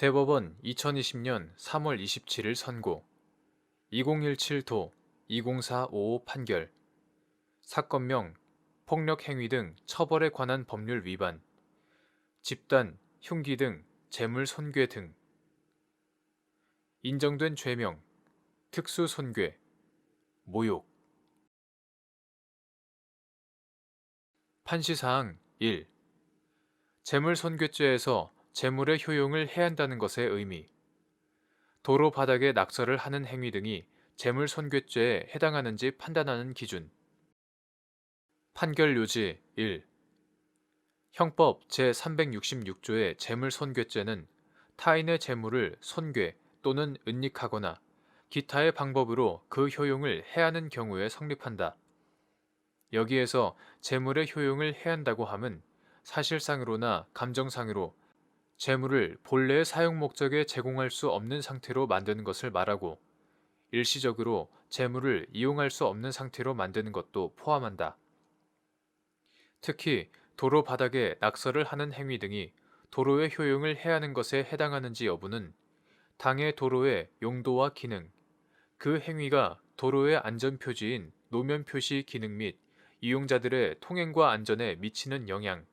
대법원 2020년 3월 27일 선고 2017도 2045 판결 사건명 폭력행위 등 처벌에 관한 법률 위반 집단, 흉기 등 재물 손괴 등 인정된 죄명 특수 손괴 모욕 판시사항 1. 재물 손괴죄에서 재물의 효용을 해한다는 것의 의미 도로 바닥에 낙서를 하는 행위 등이 재물 손괴죄에 해당하는지 판단하는 기준 판결 요지 1. 형법 제366조의 재물 손괴죄는 타인의 재물을 손괴 또는 은닉하거나 기타의 방법으로 그 효용을 해하는 경우에 성립한다. 여기에서 재물의 효용을 해한다고 함은 사실상으로나 감정상으로 재물을 본래의 사용 목적에 제공할 수 없는 상태로 만드는 것을 말하고 일시적으로 재물을 이용할 수 없는 상태로 만드는 것도 포함한다. 특히 도로 바닥에 낙서를 하는 행위 등이 도로의 효용을 해하는 것에 해당하는지 여부는 당해 도로의 용도와 기능, 그 행위가 도로의 안전표지인 노면표시 기능 및 이용자들의 통행과 안전에 미치는 영향,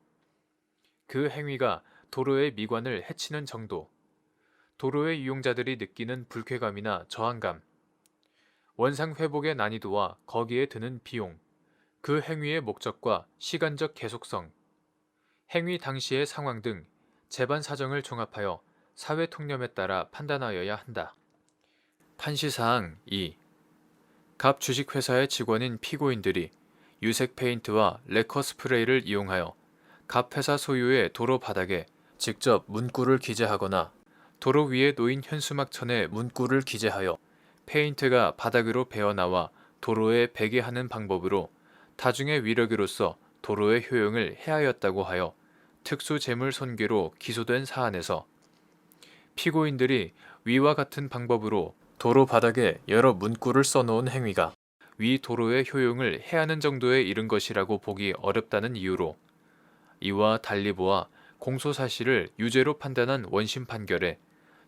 그 행위가 도로의 미관을 해치는 정도, 도로의 이용자들이 느끼는 불쾌감이나 저항감, 원상 회복의 난이도와 거기에 드는 비용, 그 행위의 목적과 시간적 계속성, 행위 당시의 상황 등 재반 사정을 종합하여 사회 통념에 따라 판단하여야 한다. 판시사항 2. 갑 주식회사의 직원인 피고인들이 유색 페인트와 레커 스프레이를 이용하여 갑 회사 소유의 도로 바닥에 직접 문구를 기재하거나 도로 위에 놓인 현수막천에 문구를 기재하여 페인트가 바닥으로 배어나와 도로에 배게 하는 방법으로 다중의 위력으로서 도로의 효용을 해하였다고 하여 특수재물 손괴로 기소된 사안에서 피고인들이 위와 같은 방법으로 도로 바닥에 여러 문구를 써놓은 행위가 위 도로의 효용을 해하는 정도에 이른 것이라고 보기 어렵다는 이유로 이와 달리 보아 공소사실을 유죄로 판단한 원심 판결에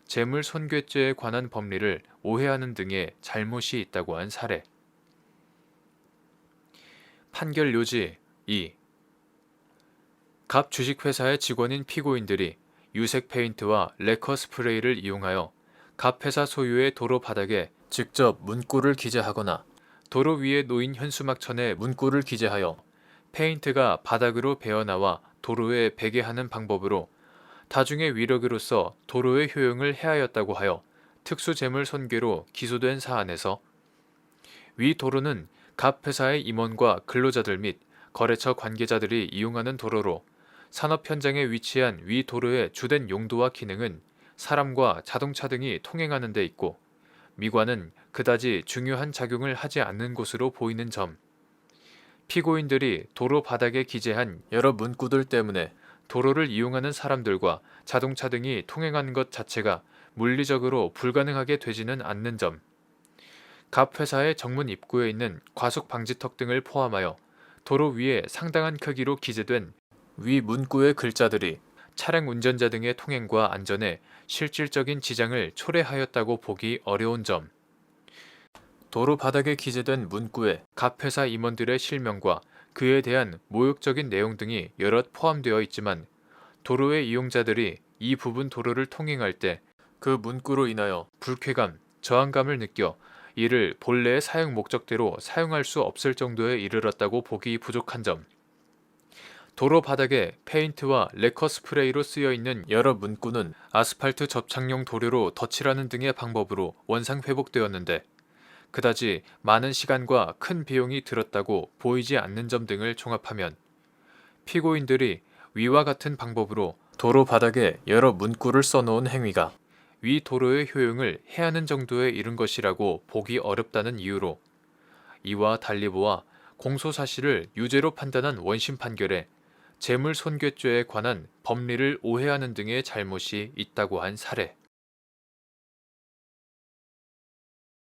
재물 손괴죄에 관한 법리를 오해하는 등의 잘못이 있다고 한 사례. 판결 요지 2. 갑 주식회사의 직원인 피고인들이 유색 페인트와 레커 스프레이를 이용하여 갑 회사 소유의 도로 바닥에 직접 문구를 기재하거나 도로 위에 놓인 현수막천에 문구를 기재하여 페인트가 바닥으로 배어나와 도로에 배게 하는 방법으로 다중의 위력으로서 도로의 효용을 해하였다고 하여 특수재물 손괴로 기소된 사안에서 위 도로는 갑 회사의 임원과 근로자들 및 거래처 관계자들이 이용하는 도로로 산업 현장에 위치한 위 도로의 주된 용도와 기능은 사람과 자동차 등이 통행하는 데 있고 미관은 그다지 중요한 작용을 하지 않는 곳으로 보이는 점, 피고인들이 도로 바닥에 기재한 여러 문구들 때문에 도로를 이용하는 사람들과 자동차 등이 통행하는 것 자체가 물리적으로 불가능하게 되지는 않는 점, 갑 회사의 정문 입구에 있는 과속 방지턱 등을 포함하여 도로 위에 상당한 크기로 기재된 위 문구의 글자들이 차량 운전자 등의 통행과 안전에 실질적인 지장을 초래하였다고 보기 어려운 점, 도로 바닥에 기재된 문구에 갑 회사 임원들의 실명과 그에 대한 모욕적인 내용 등이 여럿 포함되어 있지만 도로의 이용자들이 이 부분 도로를 통행할 때 그 문구로 인하여 불쾌감, 저항감을 느껴 이를 본래의 사용 목적대로 사용할 수 없을 정도에 이르렀다고 보기 부족한 점, 도로 바닥에 페인트와 레커 스프레이로 쓰여 있는 여러 문구는 아스팔트 접착용 도료로 덧칠하는 등의 방법으로 원상 회복되었는데 그다지 많은 시간과 큰 비용이 들었다고 보이지 않는 점 등을 종합하면 피고인들이 위와 같은 방법으로 도로 바닥에 여러 문구를 써놓은 행위가 위 도로의 효용을 해하는 정도에 이른 것이라고 보기 어렵다는 이유로 이와 달리 보아 공소사실을 유죄로 판단한 원심 판결에 재물 손괴죄에 관한 법리를 오해하는 등의 잘못이 있다고 한 사례.